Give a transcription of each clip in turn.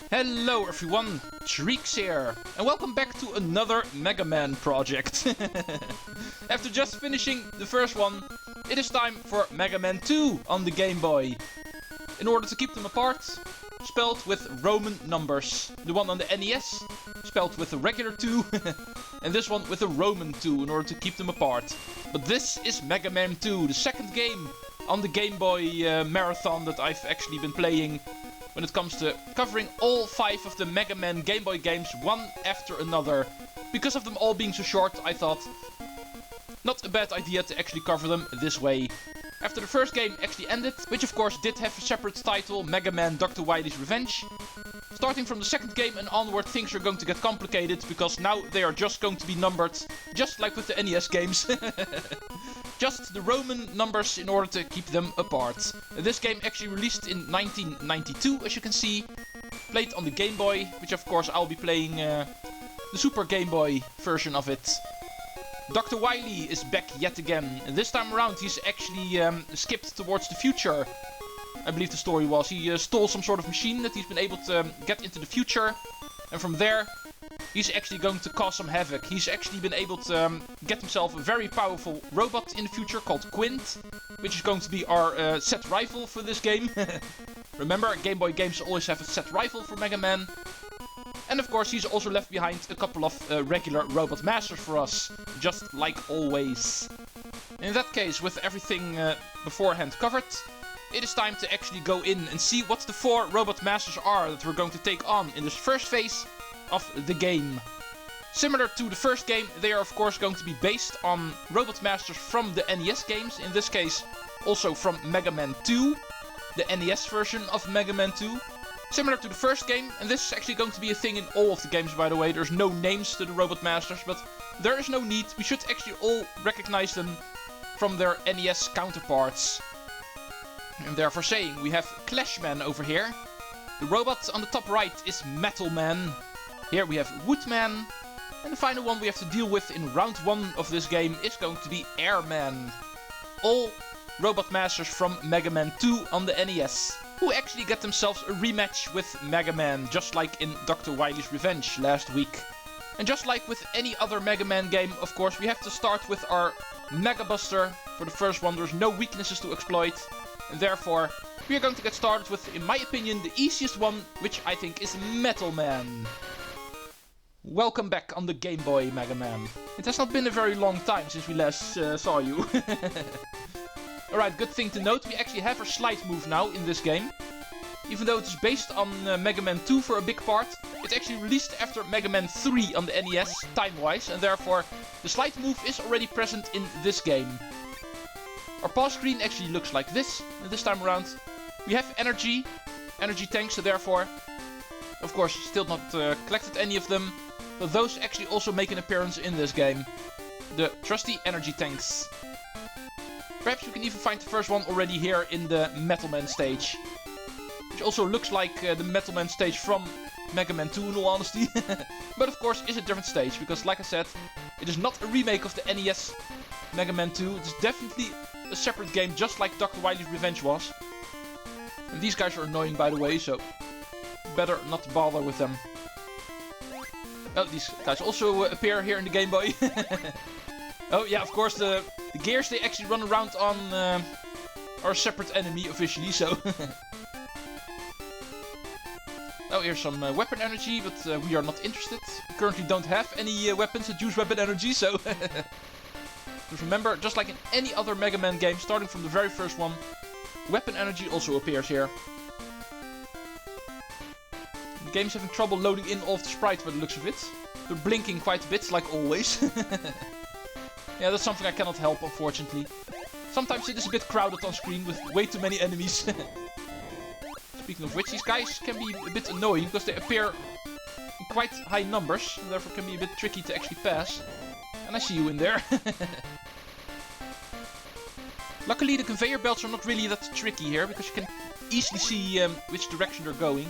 Hello everyone, Treecks here, and welcome back to another Mega Man project. After just finishing the first one, it is time for Mega Man 2 on the Game Boy. In order to keep them apart, spelled with Roman numbers. The one on the NES, spelled with a regular 2, and this one with a Roman 2 in order to keep them apart. But this is Mega Man 2, the second game on the Game Boy marathon that I've actually been playing when it comes to covering all 5 of the Mega Man Game Boy games one after another. Because of them all being so short, I thought not a bad idea to actually cover them this way. After the first game actually ended, which of course did have a separate title, Mega Man Dr. Wily's Revenge. Starting from the second game and onward, things are going to get complicated, because now they are just going to be numbered, just like with the NES games. Just the Roman numbers in order to keep them apart. This game actually released in 1992, as you can see. Played on the Game Boy, which of course I'll be playing the Super Game Boy version of it. Dr. Wily is back yet again, and this time around he's actually skipped towards the future. I believe the story was. He stole some sort of machine that he's been able to get into the future, and from there he's actually going to cause some havoc. He's actually been able to get himself a very powerful robot in the future called Quint, which is going to be our set rival for this game. Remember, Game Boy games always have a set rival for Mega Man. And of course he's also left behind a couple of regular robot masters for us, just like always. In that case, with everything beforehand covered, it is time to actually go in and see what the 4 robot masters are that we're going to take on in this first phase of the game. Similar to the first game, they are of course going to be based on robot masters from the NES games, in this case also from Mega Man 2, the NES version of Mega Man 2. Similar to the first game, and this is actually going to be a thing in all of the games, by the way. There's no names to the robot masters, but there is no need. We should actually all recognize them from their NES counterparts. And therefore saying, we have Clashman over here. The robot on the top right is Metal Man. Here we have Woodman. And the final one we have to deal with in round 1 of this game is going to be Airman. All robot masters from Mega Man 2 on the NES, who actually get themselves a rematch with Mega Man, just like in Dr. Wily's Revenge last week. And just like with any other Mega Man game, of course, we have to start with our Mega Buster. For the first one, there's no weaknesses to exploit, and therefore we are going to get started with, in my opinion, the easiest one, which I think is Metal Man. Welcome back on the Game Boy, Mega Man. It has not been a very long time since we last saw you. Alright, good thing to note, we actually have a slide move now in this game. Even though it is based on Mega Man 2 for a big part, it's actually released after Mega Man 3 on the NES, time-wise, and therefore the slide move is already present in this game. Our pause screen actually looks like this time around. We have energy tanks, so therefore, of course, still not collected any of them, but those actually also make an appearance in this game. The trusty energy tanks. Perhaps we can even find the first one already here in the Metal Man stage. Which also looks like the Metal Man stage from Mega Man 2 in all honesty. But of course is a different stage, because like I said, it is not a remake of the NES Mega Man 2. It is definitely a separate game, just like Dr. Wily's Revenge was. And these guys are annoying, by the way, so better not bother with them. Oh, these guys also appear here in the Game Boy. Oh yeah, of course the gears they actually run around on are a separate enemy officially, so... Oh, here's some weapon energy, but we are not interested. We currently don't have any weapons that use weapon energy, so... Just remember, just like in any other Mega Man game, starting from the very first one, weapon energy also appears here. The game's having trouble loading in all of the sprites by the looks of it. They're blinking quite a bit, like always. Yeah, that's something I cannot help, unfortunately. Sometimes it is a bit crowded on screen with way too many enemies. Speaking of which, these guys can be a bit annoying because they appear in quite high numbers, and therefore can be a bit tricky to actually pass. And I see you in there. Luckily, the conveyor belts are not really that tricky here, because you can easily see which direction they're going.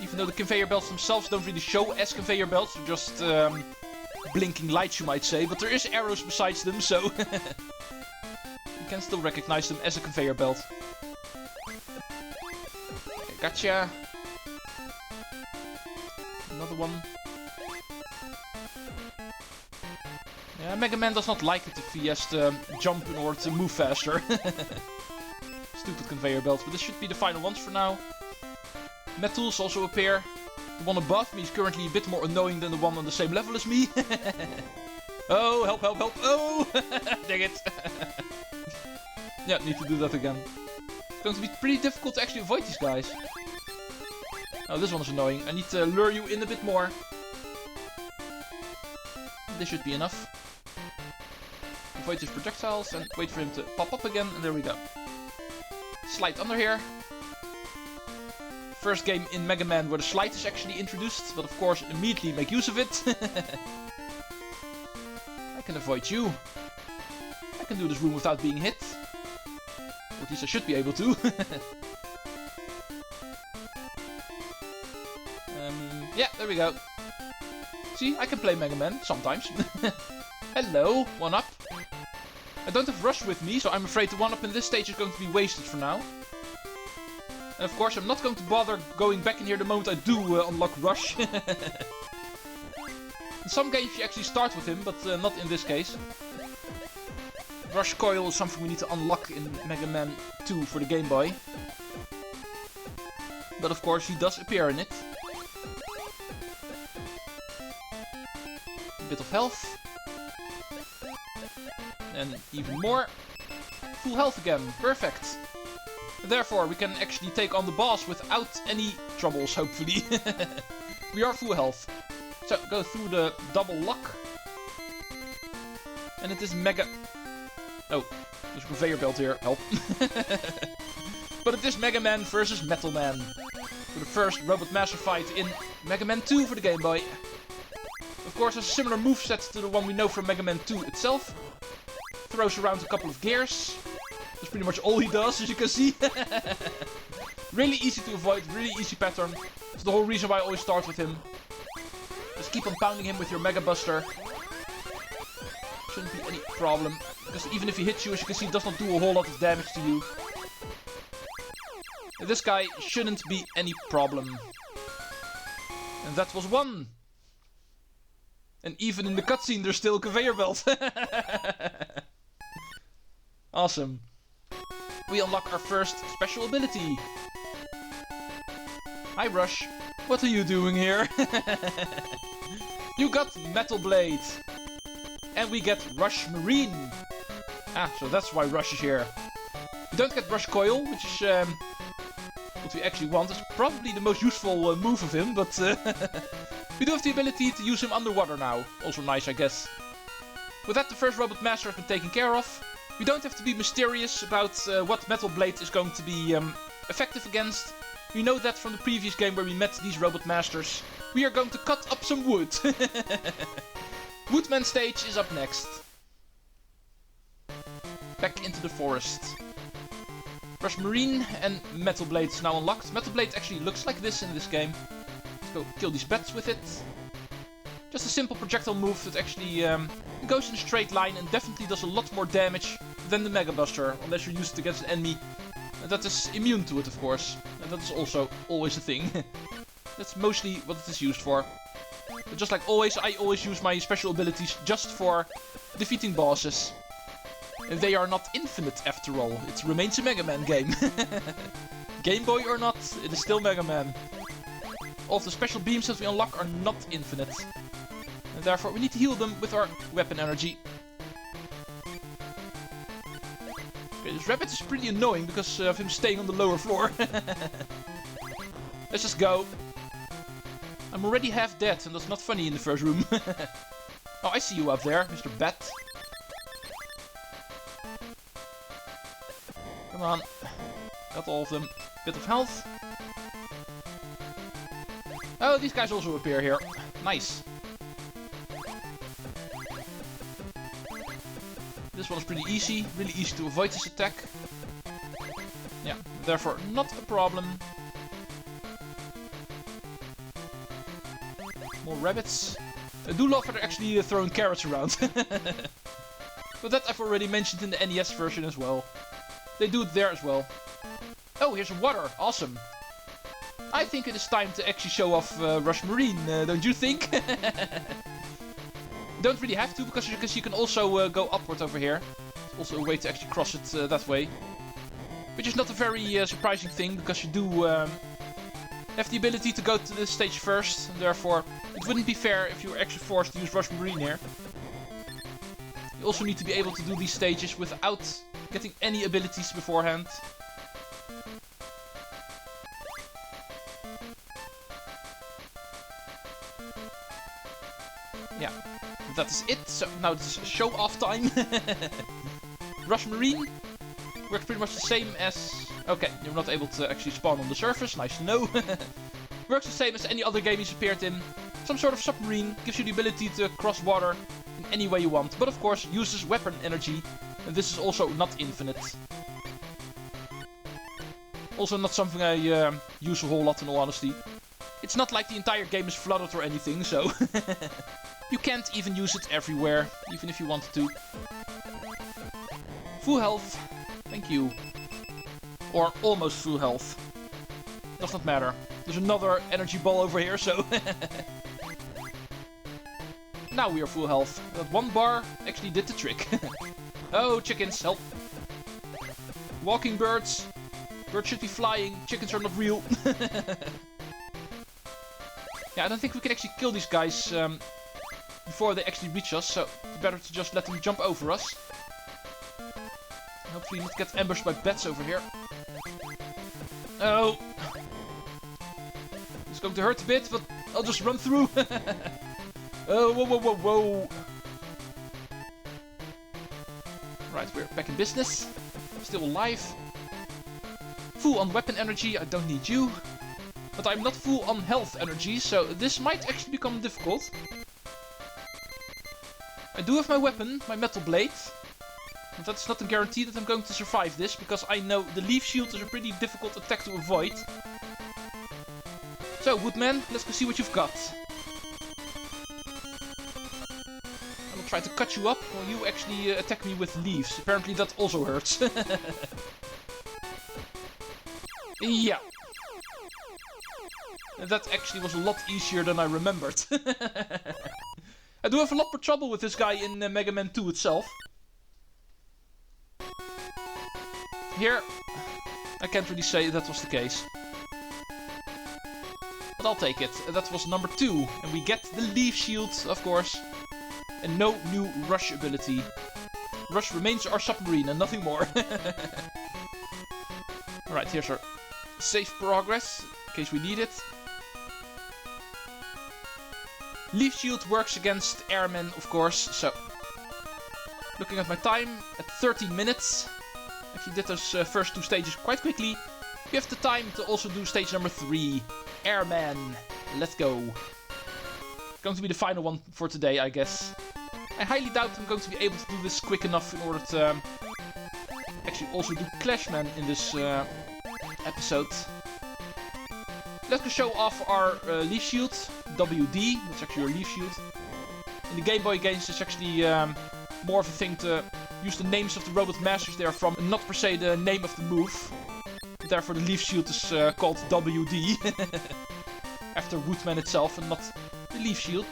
Even though the conveyor belts themselves don't really show as conveyor belts, they're just blinking lights, you might say. But there is arrows besides them, so you can still recognize them as a conveyor belt. Gotcha. Another one. Yeah, Mega Man does not like it if he has to jump in order to move faster. Stupid conveyor belts, but this should be the final ones for now. Metals also appear. The one above me is currently a bit more annoying than the one on the same level as me. Oh, help, help, help. Oh! Dang it. Yeah, need to do that again. It's going to be pretty difficult to actually avoid these guys. Oh, this one is annoying. I need to lure you in a bit more. This should be enough. Avoid his projectiles and wait for him to pop up again, and there we go. Slide under here. First game in Mega Man where the slide is actually introduced, but of course immediately make use of it. I can avoid you. I can do this room without being hit. Or at least I should be able to. Yeah, there we go. See, I can play Mega Man sometimes. Hello, 1-up. I don't have Rush with me, so I'm afraid the 1-up in this stage is going to be wasted for now. And of course, I'm not going to bother going back in here the moment I do unlock Rush. In some games you actually start with him, but not in this case. Rush Coil is something we need to unlock in Mega Man 2 for the Game Boy. But of course, he does appear in it. A bit of health. And even more. Full health again. Perfect. Therefore, we can actually take on the boss without any troubles, hopefully. We are full health. So, go through the double lock. And it is Mega... Oh, there's a conveyor belt here. Help. But it is Mega Man versus Metal Man. For the first Robot Master fight in Mega Man 2 for the Game Boy. Of course, there's a similar moveset to the one we know from Mega Man 2 itself. Throws around a couple of gears. That's pretty much all he does, as you can see. Really easy to avoid, really easy pattern. That's the whole reason why I always start with him. Just keep on pounding him with your Mega Buster. Shouldn't be any problem. Because even if he hits you, as you can see, it does not do a whole lot of damage to you. And this guy shouldn't be any problem. And that was one. And even in the cutscene, there's still a conveyor belt. Awesome. We unlock our first special ability. Hi, Rush. What are you doing here? You got Metal Blade. And we get Rush Marine. Ah, so that's why Rush is here. We don't get Rush Coil, which is what we actually want. It's probably the most useful move of him, but we do have the ability to use him underwater now. Also nice, I guess. With that, the first Robot Master has been taken care of. We don't have to be mysterious about what Metal Blade is going to be effective against. We know that from the previous game where we met these Robot Masters. We are going to cut up some wood. Woodman stage is up next. Back into the forest. Rush Marine and Metal Blade is now unlocked. Metal Blade actually looks like this in this game. Let's go kill these bats with it. Just a simple projectile move that actually goes in a straight line and definitely does a lot more damage than the Mega Buster, unless you're used against an enemy that is immune to it, of course. And that is also always a thing. That's mostly what it is used for. But just like always, I always use my special abilities just for defeating bosses. And they are not infinite after all. It remains a Mega Man game. Game Boy or not, it is still Mega Man. All of the special beams that we unlock are not infinite. And therefore we need to heal them with our weapon energy. Okay, this rabbit is pretty annoying because of him staying on the lower floor. Let's just go. I'm already half dead and that's not funny in the first room. Oh, I see you up there, Mr. Bat. Come on. Got all of them. Bit of health. Oh, these guys also appear here. Nice. This one is pretty easy. Really easy to avoid this attack. Yeah, therefore not a problem. More rabbits. I do love that they're actually throwing carrots around. But that I've already mentioned in the NES version as well. They do it there as well. Oh, here's some water. Awesome. I think it is time to actually show off Rush Marine, don't you think? Don't really have to, because you can also go upward over here. Also a way to actually cross it that way. Which is not a very surprising thing, because you do have the ability to go to this stage first. And therefore, it wouldn't be fair if you were actually forced to use Rush Marine here. You also need to be able to do these stages without getting any abilities beforehand. Yeah, that is it. So now this is show-off time. Rush Marine works pretty much the same as... Okay, you're not able to actually spawn on the surface. Nice to know. Works the same as any other game he's appeared in. Some sort of submarine, gives you the ability to cross water in any way you want. But of course, uses weapon energy. And this is also not infinite. Also not something I use a whole lot in all honesty. It's not like the entire game is flooded or anything, so... You can't even use it everywhere, even if you wanted to. Full health. Thank you. Or almost full health. Does not matter. There's another energy ball over here, so... Now we are full health. That one bar actually did the trick. Oh, chickens, help. Walking birds. Birds should be flying. Chickens are not real. Yeah, I don't think we can actually kill these guys before they actually reach us, so it's better to just let them jump over us. Hopefully not get ambushed by bats over here. Oh! It's going to hurt a bit, but I'll just run through. Oh, whoa, whoa, whoa, whoa. Right, we're back in business. Still alive. Full on weapon energy, I don't need you. But I'm not full on health energy, so this might actually become difficult. I do have my weapon, my metal blade. But that's not a guarantee that I'm going to survive this, because I know the leaf shield is a pretty difficult attack to avoid. So, Woodman, let's go see what you've got. I will try to cut you up while you actually attack me with leaves. Apparently that also hurts. Yeah. That actually was a lot easier than I remembered. I do have a lot more trouble with this guy in Mega Man 2 itself. Here, I can't really say that was the case. But I'll take it. That was number 2. And we get the leaf shield, of course. And no new rush ability. Rush remains our submarine and nothing more. Alright, here's our save progress, in case we need it. Leaf shield works against airmen, of course, so... Looking at my time, at 13 minutes. Actually did those first 2 stages quite quickly. We have the time to also do stage number 3. Airman. Let's go. Going to be the final one for today, I guess. I highly doubt I'm going to be able to do this quick enough in order to... actually also do Clashman in this episode. Let's go show off our leaf shield. WD, that's actually your leaf shield. In the Game Boy games, it's actually more of a thing to use the names of the robot masters they are from, and not per se the name of the move. Therefore, the leaf shield is called WD. After Woodman itself, and not the leaf shield.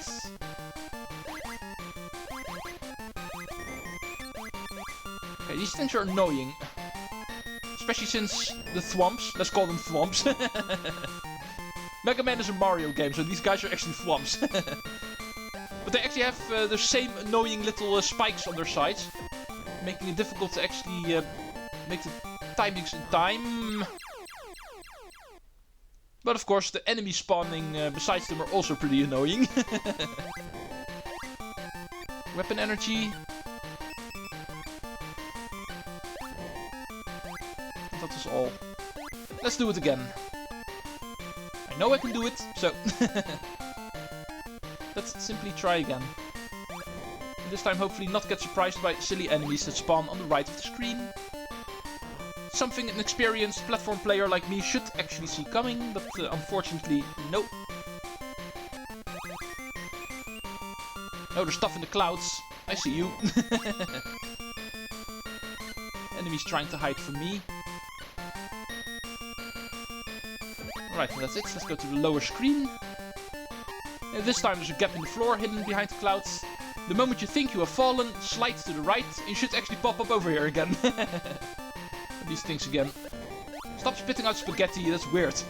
Okay, these things are annoying. Especially since the thwomps, let's call them thwomps. Mega Man is a Mario game, so these guys are actually thwomps. But they actually have the same annoying little spikes on their sides. Making it difficult to actually make the timings in time. But of course, the enemies spawning besides them are also pretty annoying. Weapon energy. That is all. Let's do it again. I know I can do it, so... Let's simply try again. And this time hopefully not get surprised by silly enemies that spawn on the right of the screen. Something an experienced platform player like me should actually see coming, but unfortunately, no. Oh, there's stuff in the clouds. I see you. Enemies trying to hide from me. Alright, that's it. Let's go to the lower screen. And this time there's a gap in the floor hidden behind the clouds. The moment you think you have fallen, slide to the right, and you should actually pop up over here again. These things again. Stop spitting out spaghetti, that's weird.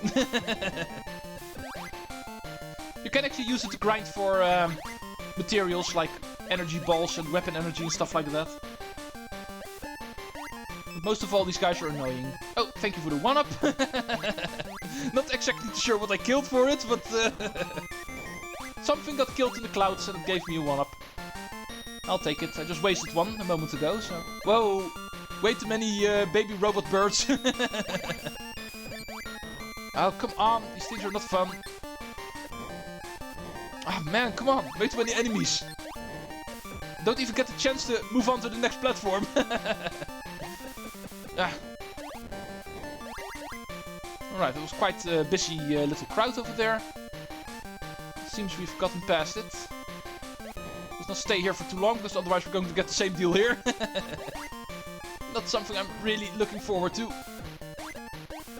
You can actually use it to grind for materials like energy balls and weapon energy and stuff like that. But most of all, these guys are annoying. Oh, thank you for the 1-up. Not exactly sure what I killed for it, but something got killed in the clouds and it gave me a 1-up. I'll take it. I just wasted one a moment ago, so... Whoa! Way too many baby robot birds. Oh, come on. These things are not fun. Ah, man, come on. Way too many enemies. Don't even get the chance to move on to the next platform. Ah. Alright, it was quite a busy little crowd over there. Seems we've gotten past it. Let's not stay here for too long, because otherwise we're going to get the same deal here. Not something I'm really looking forward to.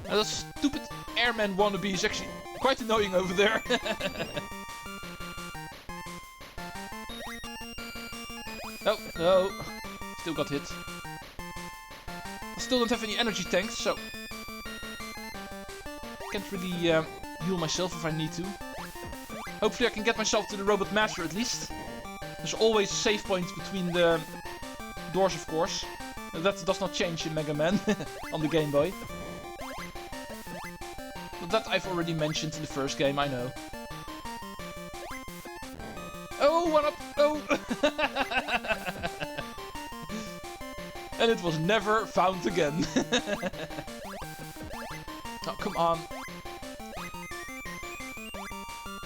Now, that stupid airman wannabe is actually quite annoying over there. Oh, no. Still got hit. I still don't have any energy tanks, so... Can't really heal myself if I need to. Hopefully I can get myself to the Robot Master at least. There's always a save point between the doors, of course. That does not change in Mega Man on the Game Boy. But that I've already mentioned in the first game, I know. Oh, 1-up! Oh! And it was never found again. Oh, come on.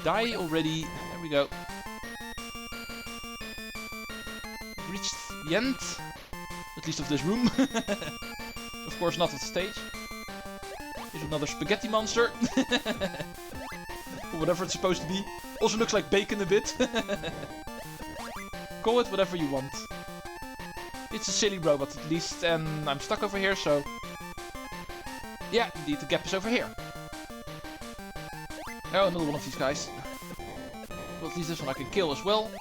Die already. There we go. Reached the end. At least of this room. Of course not at the stage. Here's another spaghetti monster. Or whatever it's supposed to be. Also looks like bacon a bit. Call it whatever you want. It's a silly robot at least, and I'm stuck over here, so... Yeah, indeed, the gap is over here. Oh, another one of these guys. Well, at least this one I can kill as well.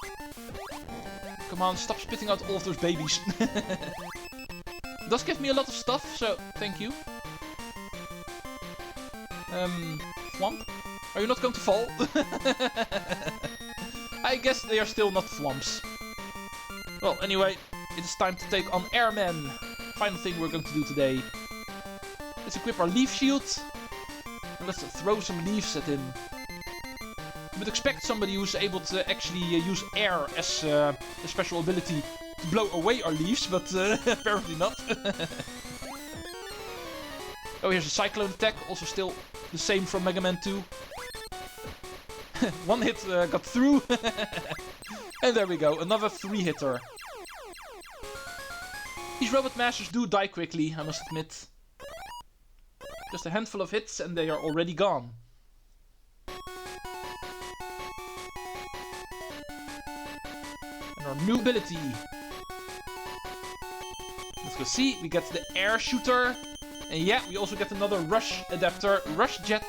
Come on, stop spitting out all of those babies. It does give me a lot of stuff, so thank you. Thwomp? Are you not going to fall? I guess they are still not thwomps. Well, anyway, it is time to take on Airman. Final thing we're going to do today. Let's equip our leaf shield. And let's throw some leaves at him. You would expect somebody who's able to actually use air as a special ability to blow away our leaves, but apparently not. Oh, here's a cyclone attack, also still the same from Mega Man 2. One hit got through. And there we go, another 3-hitter. These Robot Masters do die quickly, I must admit. Just a handful of hits and they are already gone. And our new ability. Let's go see, we get the air shooter. And yeah, we also get another rush adapter, Rush Jet.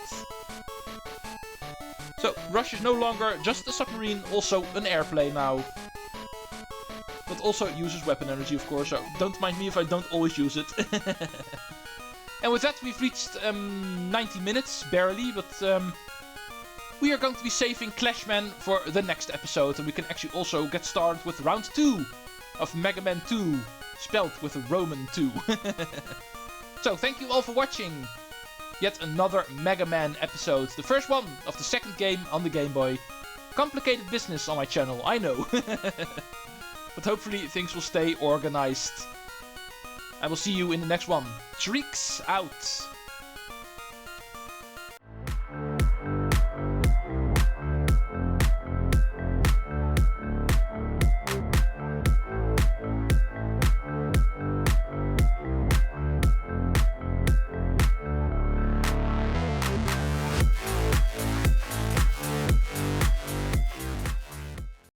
So, Rush is no longer just a submarine, also an airplane now. But also it uses weapon energy, of course, so don't mind me if I don't always use it. And with that, we've reached 90 minutes, barely, but we are going to be saving Clashman for the next episode. And we can actually also get started with round 2 of Mega Man 2, spelled with a Roman 2. So, thank you all for watching. Yet another Mega Man episode. The first one of the second game on the Game Boy. Complicated business on my channel, I know. But hopefully things will stay organized. I will see you in the next one. Treecks out.